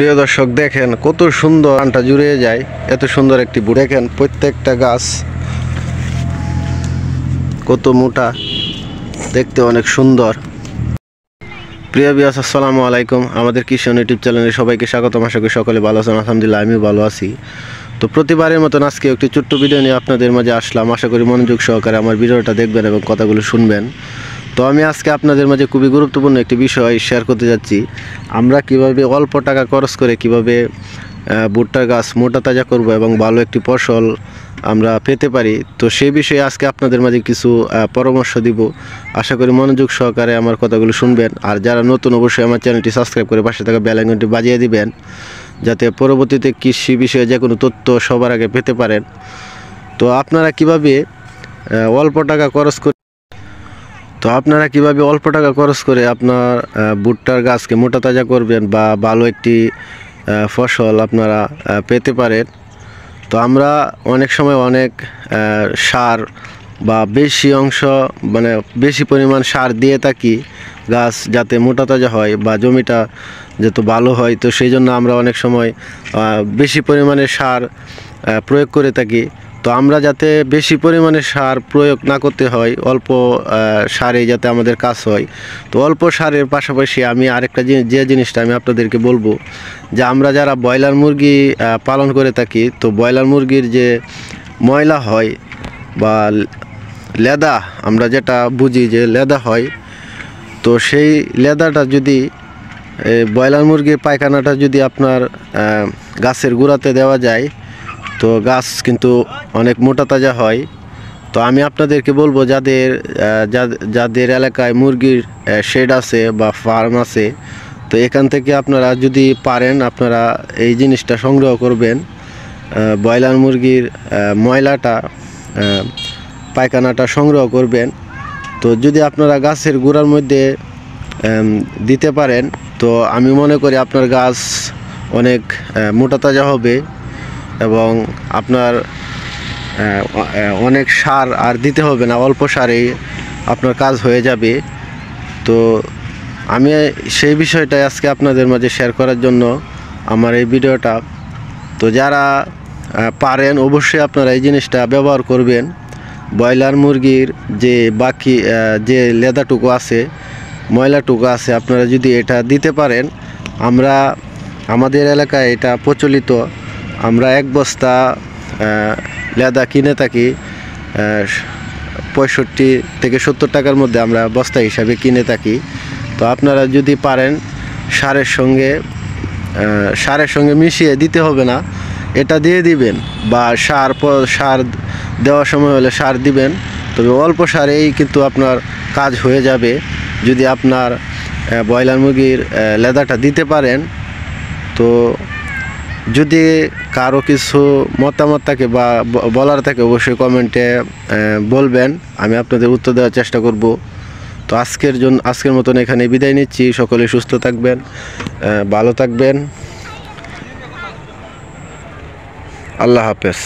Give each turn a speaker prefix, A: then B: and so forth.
A: প্রিয় দর্শক দেখেন কত সুন্দর ধানটা জুড়ে যায়, এত সুন্দর একটি বুট। দেখেন প্রত্যেকটা গাছ কত মোটা, দেখতে অনেক সুন্দর। প্রিয় ভিউয়ার্স, আসসালামু আলাইকুম। আমাদের কৃষি ইউটিউব চ্যানেলে সবাইকে স্বাগতম। আশা করি সকলে ভালো আছেন। আলহামদুলিল্লাহ আমিও ভালো আছি। তো প্রতিবারের মতন আজকে একটি ছোট্ট ভিডিও নিয়ে আপনাদের মাঝে আসলাম। আশা করি মনোযোগ সহকারে আমার ভিডিওটা দেখবেন এবং কথাগুলো শুনবেন। তো আমি আজকে আপনাদের মাঝে খুবই গুরুত্বপূর্ণ একটি বিষয় শেয়ার করতে যাচ্ছি। আমরা কিভাবে অল্প টাকা খরচ করে কিভাবে ভুট্টার গাছ মোটা তাজা করব এবং ভালো একটি ফসল আমরা পেতে পারি। তো সেই বিষয়ে আজকে আপনাদের মাঝে কিছু পরামর্শ দিব। আশা করি মনোযোগ সহকারে আমার কথাগুলো শুনবেন। আর যারা নতুন, অবশ্যই আমার চ্যানেলটি সাবস্ক্রাইব করে পাশে থাকা বেল আইকনটি বাজিয়ে দিবেন, যাতে পরবর্তীতে কৃষি বিষয়ে যে কোনো তথ্য সবার আগে পেতে পারেন। তো আপনারা কিভাবে অল্প টাকা খরচ করে আপনার ভুট্টার গাছকে মোটা তাজা করবেন বা ভালো একটি ফসল আপনারা পেতে পারেন। তো আমরা অনেক সময় অনেক সার বা বেশি পরিমাণ সার দিয়ে থাকি গাছ যাতে মোটা তাজা হয় বা জমিটা যাতে ভালো হয়। তো সেই জন্য আমরা অনেক সময় বেশি পরিমাণে সার প্রয়োগ করে থাকি। তো আমরা যাতে বেশি পরিমাণে সার প্রয়োগ না করতে হয়, অল্প সারে যাতে আমাদের কাজ হয়। তো অল্প সারের পাশাপাশি আমি আরেকটা জিনিসটা আমি আপনাদেরকে বলবো, যে আমরা যারা ব্রয়লার মুরগি পালন করে থাকি, তো ব্রয়লার মুরগির যে ময়লা হয় বা লেদা, আমরা যেটা বুঝি যে লেদা হয়, তো সেই লেদাটা যদি ব্রয়লার মুরগির পায়খানাটা যদি আপনার গাছের গোড়াতে দেওয়া যায়, তো গাছ কিন্তু অনেক মোটা তাজা হয়। তো আমি আপনাদেরকে বলবো, যাদের এলাকায় মুরগির শেড আছে বা ফার্ম আছে, তো এখান থেকে আপনারা যদি পারেন আপনারা এই জিনিসটা সংগ্রহ করবেন। ব্রয়লার মুরগির ময়লাটা, পায়খানাটা সংগ্রহ করবেন। তো যদি আপনারা গাছের গোড়ার মধ্যে দিতে পারেন, তো আমি মনে করি আপনার গাছ অনেক মোটা তাজা হবে এবং আপনার অনেক সার আর দিতে হবে না, অল্প সারেই আপনার কাজ হয়ে যাবে। তো আমি সেই বিষয়টাই আজকে আপনাদের মাঝে শেয়ার করার জন্য আমার এই ভিডিওটা। তো যারা পারেন অবশ্যই আপনারা এই জিনিসটা ব্যবহার করবেন। ব্রয়লার মুরগির যে বাকি যে লেদাটুকু আছে, ময়লাটুকু আছে, আপনারা যদি এটা দিতে পারেন, আমাদের এলাকায় এটা প্রচলিত। আমরা এক বস্তা লেদা কিনে থাকি 65 থেকে 70 টাকার মধ্যে আমরা বস্তা হিসাবে কিনে থাকি। তো আপনারা যদি পারেন সারের সঙ্গে মিশিয়ে দিতে হবে না, এটা দিয়ে দিবেন, বা সার দেওয়ার সময় হলে সার দিবেন। তবে অল্প সারেই কিন্তু আপনার কাজ হয়ে যাবে যদি আপনার ব্রয়লার মুরগির লেদাটা দিতে পারেন। তো যদি কারো কিছু মতামত থাকে বা বলার থাকে, অবশ্যই কমেন্টে বলবেন, আমি আপনাদের উত্তর দেওয়ার চেষ্টা করব। তো আজকের মতন এখানে বিদায় নিচ্ছি। সকলে সুস্থ থাকবেন, ভালো থাকবেন। আল্লাহ হাফেজ।